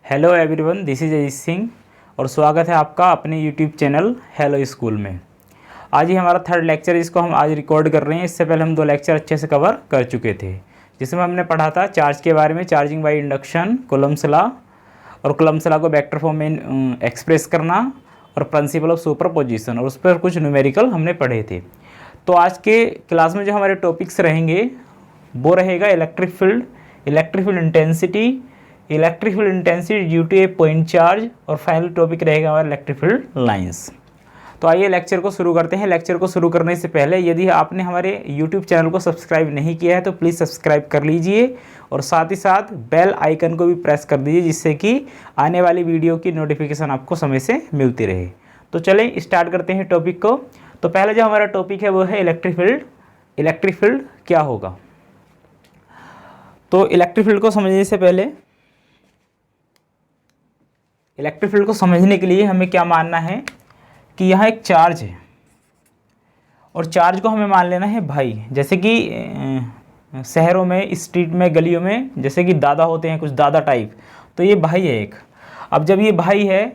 Hello everyone, this is Ajit Singh और स्वागत है आपका अपने यूट्यूब चैनल हेलो स्कूल में। आज ही हमारा थर्ड लेक्चर, इसको हम आज रिकॉर्ड कर रहे हैं। इससे पहले हम 2 लेक्चर अच्छे से कवर कर चुके थे, जिसमें हमने पढ़ा था चार्ज के बारे में, charging by induction, Coulomb's law और कूलम्ब्स लॉ को वेक्टर फॉर्म में एक्सप्रेस करना और प्रिंसिपल ऑफ सुपरपोजिशन, और उस पर कुछ न्यूमेरिकल हमने पढ़े थे। तो आज के क्लास में जो हमारे टॉपिक्स रहेंगे वो रहेगा electric field, electric field intensity, electric field intensity due to a point charge, और फाइनल टॉपिक रहेगा हमारा इलेक्ट्रिक फील्ड लाइंस। तो आइए लेक्चर को शुरू करते हैं। लेक्चर को शुरू करने से पहले यदि आपने हमारे यूट्यूब चैनल को सब्सक्राइब नहीं किया है तो प्लीज़ सब्सक्राइब कर लीजिए और साथ ही साथ बेल आइकन को भी प्रेस कर दीजिए, जिससे कि आने वाली वीडियो की नोटिफिकेशन आपको समय से मिलती रहे। तो चलें स्टार्ट करते हैं टॉपिक को। तो पहले जो हमारा टॉपिक है वो है इलेक्ट्रिक फील्ड। इलेक्ट्रिक फील्ड क्या होगा? तो इलेक्ट्रिक फील्ड को समझने से पहले, इलेक्ट्रिक फील्ड को समझने के लिए हमें क्या मानना है कि यहाँ एक चार्ज है और चार्ज को हमें मान लेना है भाई। जैसे कि शहरों में, स्ट्रीट में, गलियों में जैसे कि दादा होते हैं, कुछ दादा टाइप, तो ये भाई है एक। अब जब ये भाई है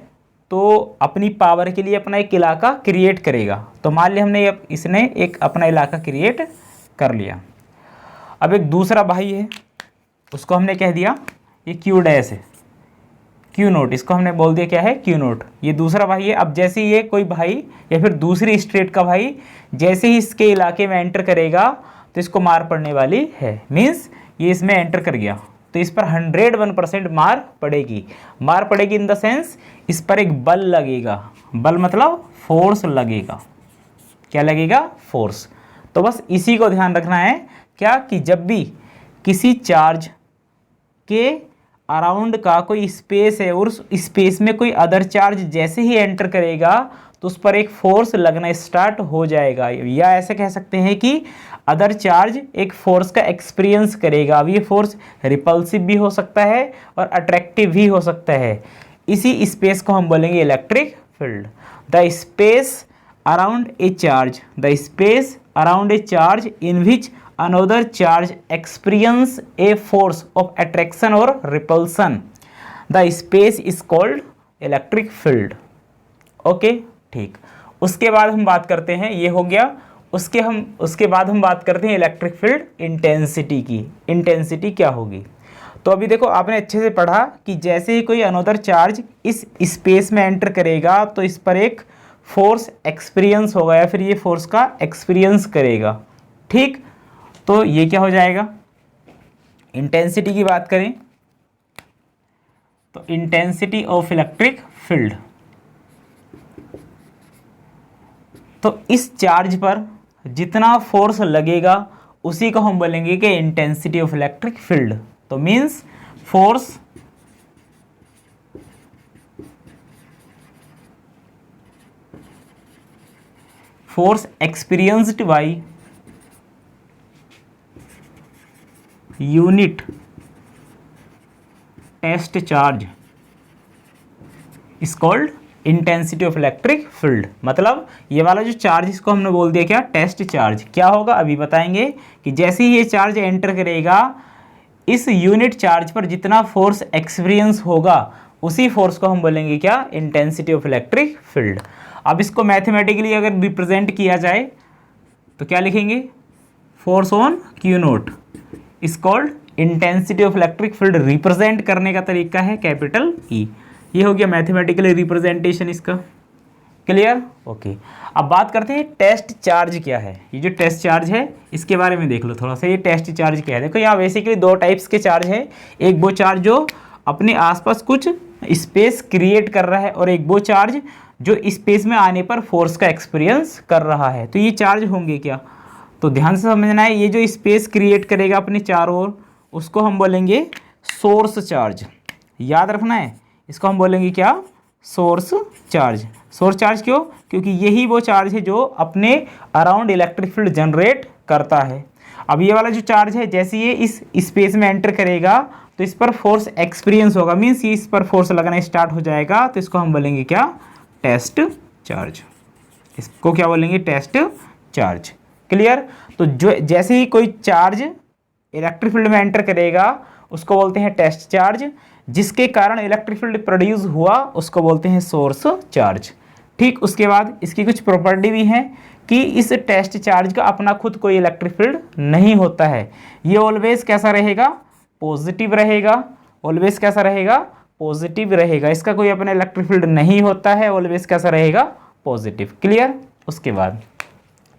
तो अपनी पावर के लिए अपना एक इलाका क्रिएट करेगा। तो मान लिया हमने इसने एक अपना इलाका क्रिएट कर लिया। अब एक दूसरा भाई है, उसको हमने कह दिया ये क्यू डैश है, क्यू नोट, इसको हमने बोल दिया क्या है, क्यू नोट। ये दूसरा भाई है। अब जैसे ये कोई भाई या फिर दूसरी स्टेट का भाई जैसे ही इसके इलाके में एंटर करेगा तो इसको मार पड़ने वाली है। मीन्स ये इसमें एंटर कर गया तो इस पर 101% मार पड़ेगी। मार पड़ेगी इन द सेंस इस पर एक बल लगेगा। बल मतलब फोर्स लगेगा। क्या लगेगा? फोर्स। तो बस इसी को ध्यान रखना है क्या, कि जब भी किसी चार्ज के अराउंड का कोई स्पेस है और उस स्पेस में कोई अदर चार्ज जैसे ही एंटर करेगा तो उस पर एक फोर्स लगना स्टार्ट हो जाएगा। या ऐसे कह सकते हैं कि अदर चार्ज एक फोर्स का एक्सपीरियंस करेगा। अब ये फोर्स रिपल्सिव भी हो सकता है और अट्रैक्टिव भी हो सकता है। इसी स्पेस को हम बोलेंगे electric field. The space around a charge, the space around a charge in which another charge experience a force of attraction or repulsion, the space is called electric field। Okay, ठीक। उसके बाद हम बात करते हैं, ये हो गया। उसके बाद हम बात करते हैं इलेक्ट्रिक फील्ड इंटेंसिटी की। इंटेंसिटी क्या होगी? तो अभी देखो, आपने अच्छे से पढ़ा कि जैसे ही कोई अनदर चार्ज इस स्पेस में एंटर करेगा तो इस पर एक फोर्स एक्सपीरियंस होगा या फिर ये फोर्स का एक्सपीरियंस करेगा। ठीक, तो ये क्या हो जाएगा? इंटेंसिटी की बात करें तो इंटेंसिटी ऑफ इलेक्ट्रिक फील्ड, तो इस चार्ज पर जितना फोर्स लगेगा उसी को हम बोलेंगे कि इंटेंसिटी ऑफ इलेक्ट्रिक फील्ड। तो means force experienced by unit test charge is called intensity of electric field. मतलब ये वाला जो चार्ज, इसको हमने बोल दिया क्या, टेस्ट चार्ज। क्या होगा अभी बताएंगे कि जैसे ही ये चार्ज एंटर करेगा इस यूनिट चार्ज पर जितना फोर्स एक्सपीरियंस होगा उसी फोर्स को हम बोलेंगे क्या, इंटेंसिटी ऑफ इलेक्ट्रिक फील्ड। अब इसको मैथमेटिकली अगर रिप्रेजेंट किया जाए तो क्या लिखेंगे? Force on Q note is called intensity of electric field. Represent करने का तरीका है कैपिटल ई। ये हो गया मैथमेटिकली रिप्रेजेंटेशन इसका। क्लियर? ओके। अब बात करते हैं टेस्ट चार्ज क्या है। ये जो टेस्ट चार्ज है इसके बारे में देख लो थोड़ा सा। ये टेस्ट चार्ज क्या है? देखो, यहाँ बेसिकली 2 टाइप्स के चार्ज है। एक वो चार्ज जो अपने आसपास कुछ स्पेस क्रिएट कर रहा है और एक वो चार्ज जो स्पेस में आने पर फोर्स का एक्सपीरियंस कर रहा है। तो ये चार्ज होंगे क्या? तो ध्यान से समझना है, ये जो स्पेस क्रिएट करेगा अपने चारों ओर उसको हम बोलेंगे सोर्स चार्ज। याद रखना है, इसको हम बोलेंगे क्या, सोर्स चार्ज। सोर्स चार्ज क्यों? क्योंकि यही वो चार्ज है जो अपने अराउंड इलेक्ट्रिक फील्ड जनरेट करता है। अब ये वाला जो चार्ज है जैसे ये इस स्पेस में एंटर करेगा तो इस पर फोर्स एक्सपीरियंस होगा। मीन्स इस पर फोर्स लगना स्टार्ट हो जाएगा तो इसको हम बोलेंगे क्या, टेस्ट चार्ज। इसको क्या बोलेंगे, टेस्ट चार्ज। क्लियर? तो जो जैसे ही कोई चार्ज इलेक्ट्रिक फील्ड में एंटर करेगा उसको बोलते हैं टेस्ट चार्ज। जिसके कारण इलेक्ट्रिक फील्ड प्रोड्यूस हुआ उसको बोलते हैं सोर्स चार्ज। ठीक, उसके बाद इसकी कुछ प्रॉपर्टी भी है कि इस टेस्ट चार्ज का अपना खुद कोई इलेक्ट्रिक फील्ड नहीं होता है, ये ऑलवेज कैसा रहेगा, पॉजिटिव रहेगा। ऑलवेज कैसा रहेगा, पॉजिटिव रहेगा, इसका कोई अपना इलेक्ट्रिक फील्ड नहीं होता है, ऑलवेज कैसा रहेगा, पॉजिटिव। क्लियर। उसके बाद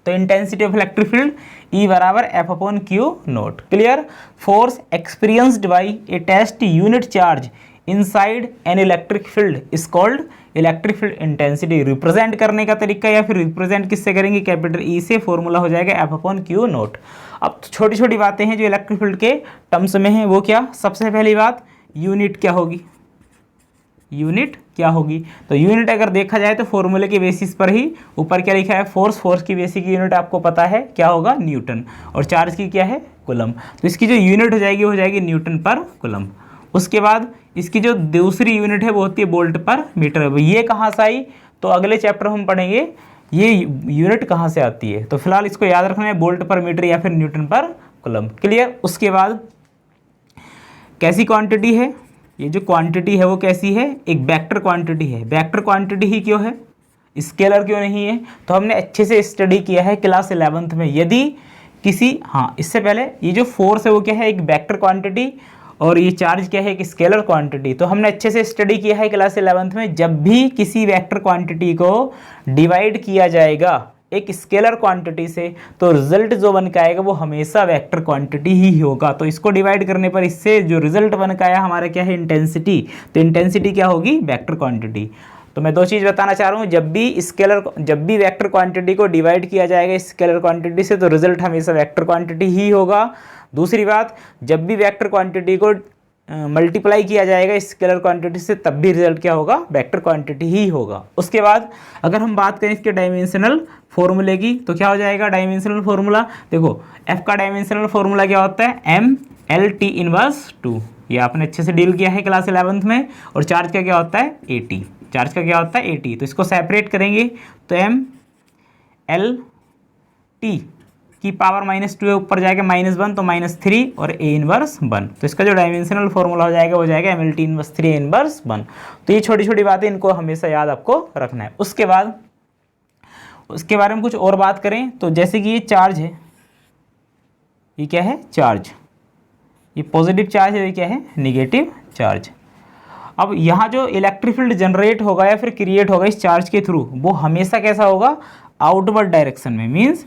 तो intensity of electric field E बराबर F upon q nought. Clear. Force experienced by a test unit charge inside an electric field is called electric field intensity. Represent करने का तरीका या फिर रिप्रेजेंट किससे करेंगे, कैपिटल ई से, फॉर्मूला हो जाएगा एफ अपॉन क्यू नोट। अब छोटी छोटी बातें हैं जो इलेक्ट्रिक फील्ड के टर्म्स में हैं, वो क्या, सबसे पहली बात यूनिट क्या होगी, यूनिट क्या होगी, तो यूनिट अगर देखा जाए तो फॉर्मूले के बेसिस पर ही ऊपर क्या लिखा है, फोर्स, फोर्स की बेसिक यूनिट आपको पता है क्या होगा, न्यूटन, और चार्ज की क्या है, कूलम। तो इसकी जो यूनिट हो जाएगी न्यूटन पर कूलम। उसके बाद इसकी जो दूसरी यूनिट है वो होती है वोल्ट पर मीटर। ये कहाँ से आई, तो अगले चैप्टर हम पढ़ेंगे ये यूनिट कहाँ से आती है, तो फिलहाल इसको याद रखना है, वोल्ट पर मीटर या फिर न्यूटन पर कूलम। क्लियर। उसके बाद कैसी क्वांटिटी है, ये जो क्वांटिटी है वो कैसी है, एक वेक्टर क्वांटिटी है। वेक्टर क्वांटिटी ही क्यों है, स्केलर क्यों नहीं है, तो हमने अच्छे से स्टडी किया है क्लास 11th में। यदि किसी, हाँ इससे पहले ये जो फोर्स है वो क्या है, एक वेक्टर क्वांटिटी, और ये चार्ज क्या है, एक स्केलर क्वांटिटी। तो हमने अच्छे से स्टडी किया है क्लास 11th में, जब भी किसी वेक्टर क्वांटिटी को डिवाइड किया जाएगा एक स्केलर क्वांटिटी से, तो रिजल्ट जो बन के आएगा वो हमेशा वेक्टर क्वांटिटी ही होगा। तो इसको डिवाइड करने पर इससे जो रिजल्ट बन के आया हमारा क्या है, इंटेंसिटी, तो इंटेंसिटी क्या होगी, वेक्टर क्वांटिटी। तो मैं दो चीज़ बताना चाह रहा हूँ, जब भी वेक्टर क्वांटिटी को डिवाइड किया जाएगा स्केलर क्वांटिटी से, तो रिजल्ट हमेशा वेक्टर क्वांटिटी ही होगा। दूसरी बात, जब भी वेक्टर क्वांटिटी को मल्टीप्लाई किया जाएगा स्केलर क्वांटिटी से, तब भी रिजल्ट क्या होगा, वेक्टर क्वांटिटी ही होगा। उसके बाद अगर हम बात करें इसके डायमेंशनल फॉर्मूले की, तो क्या हो जाएगा डायमेंशनल फॉर्मूला, देखो एफ का डायमेंशनल फॉर्मूला क्या होता है, एम एल टी इनवर्स 2, ये आपने अच्छे से डील किया है क्लास 11th में। और चार्ज का क्या होता है, ए टी, चार्ज का क्या होता है, ए टी। तो इसको सेपरेट करेंगे तो एम एल टी की पावर -2 है, ऊपर जाएगा -1 तो -3 और ए इनवर्स 1। तो इसका जो डायमेंशनल फॉर्मूला हो जाएगा वो जाएगा M L T inverse 3 A inverse 1। तो ये छोटी छोटी बातें इनको हमेशा याद आपको रखना है। उसके बाद उसके बारे में कुछ और बात करें तो जैसे कि ये चार्ज है, ये क्या है, चार्ज, ये पॉजिटिव चार्ज है, ये क्या है, निगेटिव चार्ज। अब यहाँ जो इलेक्ट्रिक फील्ड जनरेट होगा या फिर क्रिएट होगा इस चार्ज के थ्रू, वो हमेशा कैसा होगा, आउटवर्ड डायरेक्शन में। मीन्स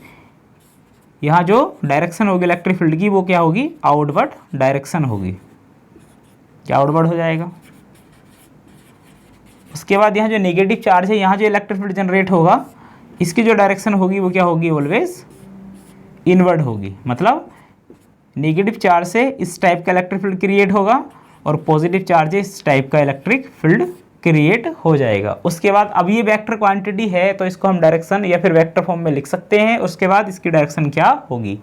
यहाँ जो डायरेक्शन होगी इलेक्ट्रिक फील्ड की वो क्या होगी, आउटवर्ड डायरेक्शन होगी, क्या आउटवर्ड हो जाएगा। उसके बाद यहाँ जो नेगेटिव चार्ज है, यहाँ जो इलेक्ट्रिक फील्ड जनरेट होगा इसकी जो डायरेक्शन होगी वो क्या होगी, ऑलवेज इनवर्ड होगी। मतलब नेगेटिव चार्ज से इस टाइप का इलेक्ट्रिक फील्ड क्रिएट होगा और पॉजिटिव चार्ज से इस टाइप का इलेक्ट्रिक फील्ड क्रिएट हो जाएगा। उसके बाद अब ये वेक्टर क्वांटिटी है तो इसको हम डायरेक्शन या फिर वेक्टर फॉर्म में लिख सकते हैं। उसके बाद इसकी डायरेक्शन क्या होगी,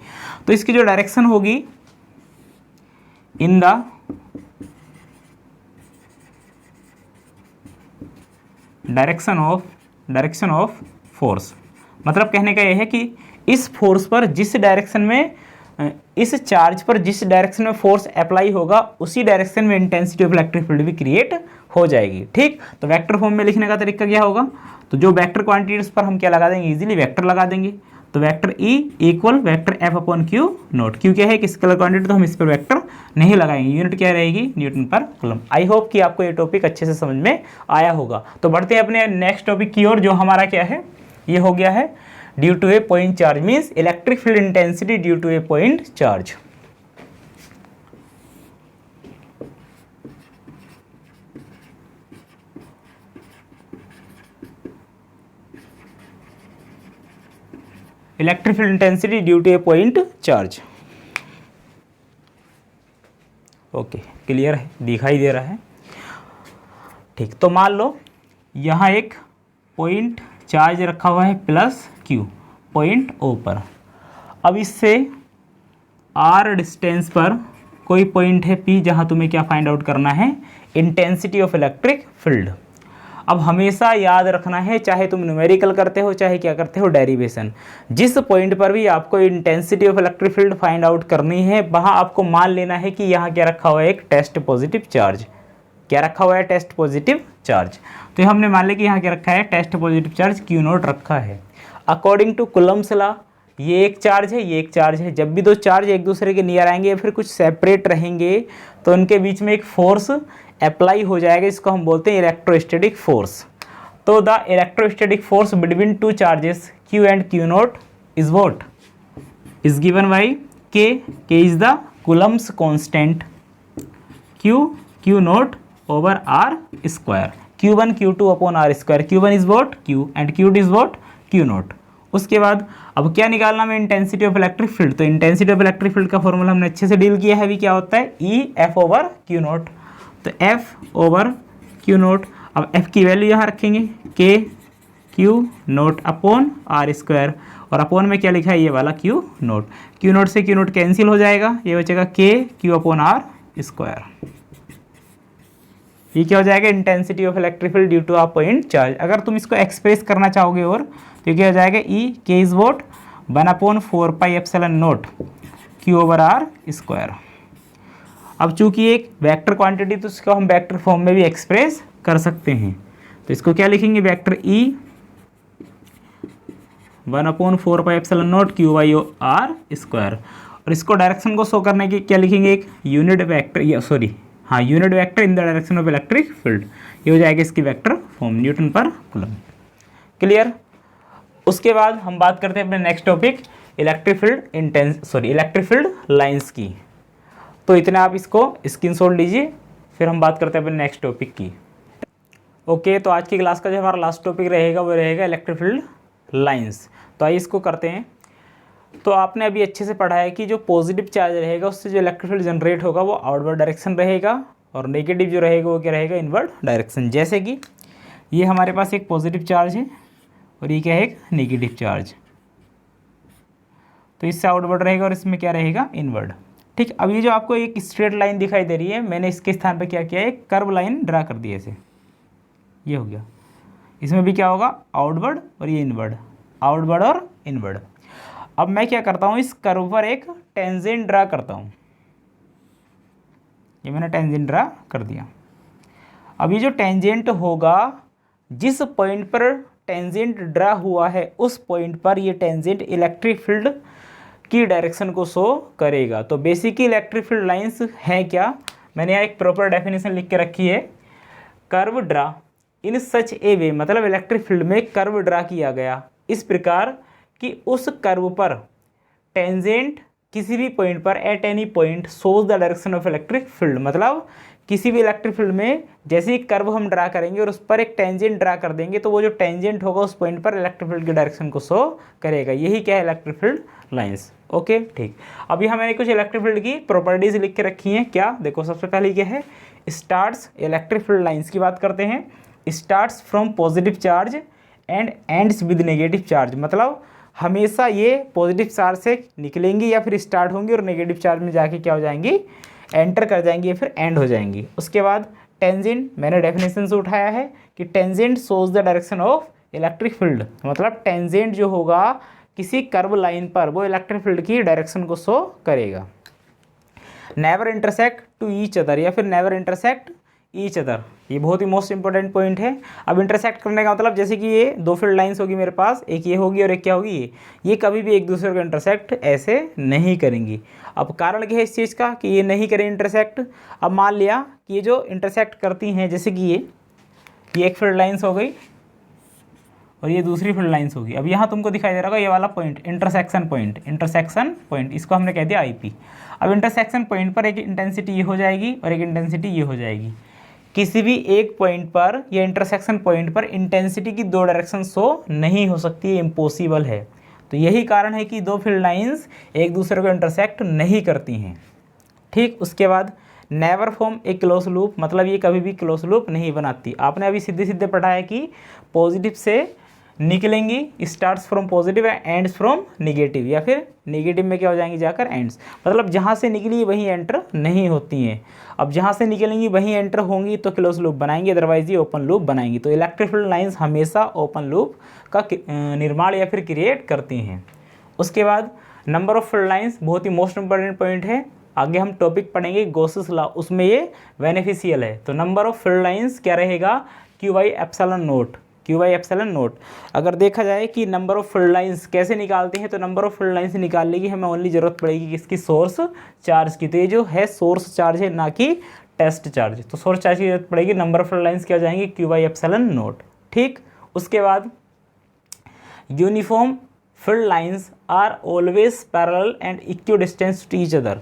तो इसकी जो डायरेक्शन होगी in the direction of force, मतलब कहने का यह है कि इस फोर्स पर जिस डायरेक्शन में, इस चार्ज पर जिस डायरेक्शन में फोर्स अप्लाई होगा उसी डायरेक्शन में इंटेंसिटी ऑफ इलेक्ट्रिक फील्ड भी क्रिएट हो जाएगी। ठीक, तो वेक्टर फॉर्म में लिखने का तरीका क्या होगा, तो जो वेक्टर क्वांटिटी उस पर हम क्या लगा देंगे, इजीली वेक्टर लगा देंगे। तो vector E equal vector F upon q note. Q क्या है कि स्केलर क्वांटिटी, तो हम इस पर वेक्टर नहीं लगाएंगे, यूनिट क्या रहेगी, न्यूटन पर कूलम। आई होप कि आपको ये टॉपिक अच्छे से समझ में आया होगा। तो बढ़ते हैं अपने नेक्स्ट टॉपिक की ओर, जो हमारा क्या है, ये हो गया है due to a point charge, means electric field intensity due to a point charge. Electric field intensity due to a point charge. Okay, clear है, दिखाई दे रहा है। ठीक, तो मान लो यहाँ एक पॉइंट चार्ज रखा हुआ है प्लस क्यू पॉइंट ओ पर। अब इससे आर डिस्टेंस पर कोई पॉइंट है पी, जहाँ तुम्हें क्या फाइंड आउट करना है, इंटेंसिटी ऑफ इलेक्ट्रिक फील्ड। अब हमेशा याद रखना है, चाहे तुम न्यूमेरिकल करते हो चाहे क्या करते हो डेरिवेशन, जिस पॉइंट पर भी आपको intensity of electric field find out करनी है वहाँ आपको मान लेना है कि यहाँ क्या रखा हुआ है, एक टेस्ट पॉजिटिव चार्ज। क्या रखा हुआ है, टेस्ट पॉजिटिव चार्ज। तो हमने मान लिया कि यहाँ क्या रखा है, test positive charge Q nought रखा है। अकॉर्डिंग टू कुलम्स लॉ ये एक चार्ज है, ये एक चार्ज है, जब भी दो चार्ज एक दूसरे के नियर आएंगे या फिर कुछ सेपरेट रहेंगे तो उनके बीच में एक फोर्स अप्लाई हो जाएगा, इसको हम बोलते हैं इलेक्ट्रोस्टैटिक फोर्स। तो the electrostatic force between two charges Q and Q not is what, is given by K is the Coulomb's constant, Q not over R square, Q1 Q2 upon R square, Q1 is what Q and Q2 is what Q not. उसके बाद अब क्या निकालना है, intensity of electric field. तो intensity of electric field का formula हमने अच्छे से डील किया है, अभी क्या होता है E F over Q nought. तो F ओवर Q नॉट, अब F की वैल्यू यहाँ रखेंगे K Q nought upon R square, और अपॉन में क्या लिखा है ये वाला Q नॉट। Q नॉट से Q नॉट कैंसिल हो जाएगा, ये बचेगा K Q upon R square. ये क्या हो जाएगा, intensity of electric field due to a point charge. अगर तुम इसको एक्सप्रेस करना चाहोगे और तो क्या हो जाएगा, E K is what 1/4πε0 Q over R square. अब चूंकि एक वेक्टर क्वांटिटी तो इसको हम वेक्टर फॉर्म में भी एक्सप्रेस कर सकते हैं। तो इसको क्या लिखेंगे, वेक्टर E 1/4πε0 Q/R स्क्वायर। और इसको डायरेक्शन को शो करने की क्या लिखेंगे, एक यूनिट वेक्टर, या सॉरी हाँ unit vector in the direction of electric field, ये हो जाएगा इसकी वेक्टर फॉर्म, न्यूटन पर कूलम। क्लियर। उसके बाद हम बात करते हैं अपने next topic electric field lines की। तो इतना आप इसको स्क्रीनशॉट लीजिए, फिर हम बात करते हैं अपने नेक्स्ट टॉपिक की। ओके, तो आज की क्लास का जो हमारा लास्ट टॉपिक रहेगा वो रहेगा इलेक्ट्रिक फील्ड लाइंस। तो आइए इसको करते हैं। तो आपने अभी अच्छे से पढ़ा है कि जो पॉजिटिव चार्ज रहेगा उससे जो इलेक्ट्रिक फील्ड जनरेट होगा वो आउटवर्ड डायरेक्शन रहेगा, और नेगेटिव जो रहेगा वो क्या रहेगा, इनवर्ड डायरेक्शन। जैसे कि ये हमारे पास एक पॉजिटिव चार्ज है और ये क्या है, एक नेगेटिव चार्ज। तो इससे आउटवर्ड रहेगा और इसमें क्या रहेगा, इनवर्ड। ठीक, अब ये जो आपको एक स्ट्रेट लाइन दिखाई दे रही है, मैंने इसके स्थान पर क्या किया है, एक कर्व लाइन ड्रा कर दी ऐसे, ये हो गया। इसमें भी क्या होगा, आउटवर्ड और ये इनवर्ड, आउटवर्ड और इनवर्ड। अब मैं क्या करता हूँ, इस कर्व पर एक टेंजेंट ड्रा करता हूँ, ये मैंने टेंजेंट ड्रा कर दिया। अब ये जो टेंजेंट होगा, जिस पॉइंट पर टेंजेंट ड्रा हुआ है उस पॉइंट पर ये टेंजेंट इलेक्ट्रिक फील्ड की डायरेक्शन को शो करेगा। तो बेसिकली इलेक्ट्रिक फील्ड लाइंस है क्या, मैंने यहाँ एक प्रॉपर डेफिनेशन लिख के रखी है, कर्व ड्रा इन सच ए वे, मतलब इलेक्ट्रिक फील्ड में कर्व ड्रा किया गया इस प्रकार कि उस कर्व पर टेंजेंट किसी भी पॉइंट पर at any point shows the direction of electric field. मतलब किसी भी इलेक्ट्रिक फील्ड में जैसे ही कर्व हम ड्रा करेंगे और उस पर एक टेंजेंट ड्रा कर देंगे तो वो जो टेंजेंट होगा उस पॉइंट पर इलेक्ट्रिक फील्ड की डायरेक्शन को शो करेगा। यही क्या है, इलेक्ट्रिक फील्ड लाइंस। ओके, ठीक। अभी मैंने कुछ इलेक्ट्रिक फील्ड की प्रॉपर्टीज लिख के रखी हैं। क्या, देखो सबसे पहले क्या है, स्टार्ट्स, इलेक्ट्रिक फील्ड लाइंस की बात करते हैं। Starts from positive charge and ends with negative charge, मतलब हमेशा ये पॉजिटिव चार्ज से निकलेंगी या फिर स्टार्ट होंगी और नेगेटिव चार्ज में जाके क्या हो जाएंगी, एंटर कर जाएंगी या फिर एंड हो जाएंगी। उसके बाद टेंजेंट, मैंने डेफिनेशन से उठाया है कि tangent shows the direction of electric field, मतलब टेंजेंट जो होगा किसी कर्व लाइन पर वो इलेक्ट्रिक फील्ड की डायरेक्शन को शो करेगा। Never intersect to each other या फिर नेवर इंटरसेक्ट ईच अदर, ये बहुत ही मोस्ट इंपॉर्टेंट पॉइंट है। अब इंटरसेक्ट करने का मतलब जैसे कि ये दो फील्ड लाइंस होगी मेरे पास, एक ये होगी और एक क्या होगी, ये कभी भी एक दूसरे को इंटरसेक्ट ऐसे नहीं करेंगी। अब कारण क्या है इस चीज़ का कि ये नहीं करें इंटरसेक्ट। अब मान लिया कि ये जो इंटरसेक्ट करती हैं, जैसे कि ये एक फील्ड लाइंस हो गई और ये दूसरी फील्ड लाइंस होगी। अब यहाँ तुमको दिखाई दे रहा होगा ये वाला पॉइंट, इंटरसेक्शन पॉइंट, इसको हमने कह दिया IP। अब इंटरसेक्शन पॉइंट पर एक इंटेंसिटी ये हो जाएगी और एक इंटेंसिटी ये हो जाएगी। किसी भी एक पॉइंट पर या इंटरसेक्शन पॉइंट पर इंटेंसिटी की दो डायरेक्शन शो नहीं हो सकती है, इम्पॉसिबल है। तो यही कारण है कि दो फील्ड लाइंस एक दूसरे को इंटरसेक्ट नहीं करती हैं। ठीक, उसके बाद नेवर फॉर्म ए क्लोज लूप, मतलब ये कभी भी क्लोज लूप नहीं बनाती। आपने अभी सीधे सीधे पढ़ा है कि पॉजिटिव से निकलेंगी, starts from positive ends from negative, या फिर नेगेटिव में क्या हो जाएंगी जाकर एंड्स, मतलब जहाँ से निकली वहीं एंटर नहीं होती हैं। अब जहाँ से निकलेंगी वहीं एंटर होंगी तो क्लोज लूप बनाएंगी, अदरवाइज ये ओपन लूप बनाएंगी। तो इलेक्ट्रिक फील्ड लाइंस हमेशा ओपन लूप का निर्माण या फिर क्रिएट करती हैं। उसके बाद नंबर ऑफ फील्ड लाइंस, बहुत ही मोस्ट इंपॉर्टेंट पॉइंट है। आगे हम टॉपिक पढ़ेंगे गॉसेस लॉ, उसमें ये बेनिफिशियल है। तो नंबर ऑफ फील्ड लाइंस क्या रहेगा, Q by epsilon note, Q by epsilon note. अगर देखा जाए कि नंबर ऑफ फील्ड लाइंस कैसे निकालते हैं, तो नंबर ऑफ फील्ड लाइंस निकालने की हमें ओनली ज़रूरत पड़ेगी किसकी, सोर्स चार्ज की। तो ये जो है सोर्स चार्ज है, ना कि टेस्ट चार्ज। तो सोर्स चार्ज की जरूरत पड़ेगी, नंबर ऑफ फील्ड लाइंस क्या हो जाएंगे, क्यू बाई एप्सिलॉन नोट। ठीक, उसके बाद uniform field lines are always parallel and equidistance to each other.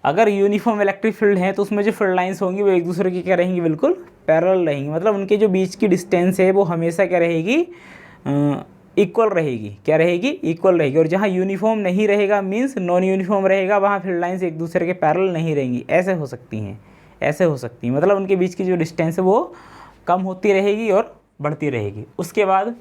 अगर यूनिफॉर्म इलेक्ट्रिक फील्ड है तो उसमें जो फील्ड लाइंस होंगी वो एक दूसरे की क्या रहेंगी, बिल्कुल पैरेलल रहेंगी। मतलब उनके जो बीच की डिस्टेंस है वो हमेशा क्या रहेगी, इक्वल रहेगी। क्या रहेगी, इक्वल रहेगी। और जहाँ यूनिफॉर्म नहीं रहेगा, मीन्स नॉन यूनिफॉर्म रहेगा, वहाँ फील्ड लाइंस एक दूसरे के पैरेलल नहीं रहेंगी। ऐसे हो सकती हैं, ऐसे हो सकती हैं। मतलब उनके बीच की जो डिस्टेंस है वो कम होती रहेगी और बढ़ती रहेगी। उसके बाद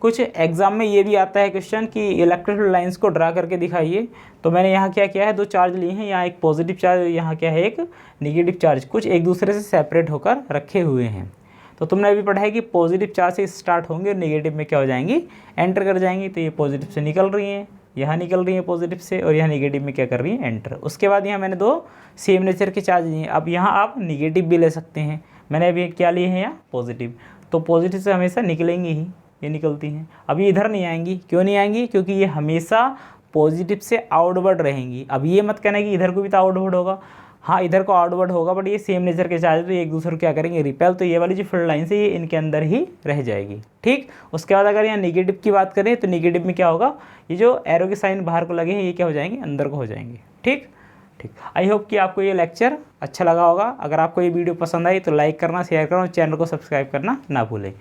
कुछ एग्जाम में ये भी आता है क्वेश्चन कि इलेक्ट्रिक फील्ड लाइंस को ड्रा करके दिखाइए। तो मैंने यहाँ क्या किया है, दो चार्ज लिए हैं, यहाँ एक पॉजिटिव चार्ज, यहाँ क्या है एक निगेटिव चार्ज, कुछ एक दूसरे से सेपरेट होकर रखे हुए हैं। तो तुमने अभी पढ़ा है कि पॉजिटिव चार्ज से स्टार्ट होंगे और निगेटिव में क्या हो जाएंगी, एंटर कर जाएंगी। तो ये पॉजिटिव से निकल रही हैं, यहाँ निकल रही हैं पॉजिटिव से, और यहाँ निगेटिव में क्या कर रही हैं, एंटर। उसके बाद यहाँ मैंने दो सेम नेचर के चार्ज लिए हैं। अब यहाँ आप निगेटिव भी ले सकते हैं, मैंने अभी क्या लिए हैं यहाँ पॉजिटिव। तो पॉजिटिव से हमेशा निकलेंगी ही, ये निकलती हैं। अब ये इधर नहीं आएंगी, क्यों नहीं आएंगी, क्योंकि ये हमेशा पॉजिटिव से आउटवर्ड रहेंगी। अब ये मत कहना कि इधर को भी तो आउटवर्ड होगा, हाँ इधर को आउटवर्ड होगा, बट ये सेम नेचर के चार्ज तो ये एक दूसरे को क्या करेंगे, रिपेल। तो ये वाली जो फील्ड लाइन है ये इनके अंदर ही रह जाएगी। ठीक, उसके बाद अगर यहाँ निगेटिव की बात करें तो निगेटिव में क्या होगा, ये जो एरो के साइन बाहर को लगे हैं ये क्या हो जाएंगे, अंदर को हो जाएंगे। ठीक ठीक, आई होप कि आपको ये लेक्चर अच्छा लगा होगा। अगर आपको ये वीडियो पसंद आई तो लाइक करना, शेयर करना और चैनल को सब्सक्राइब करना ना भूलें।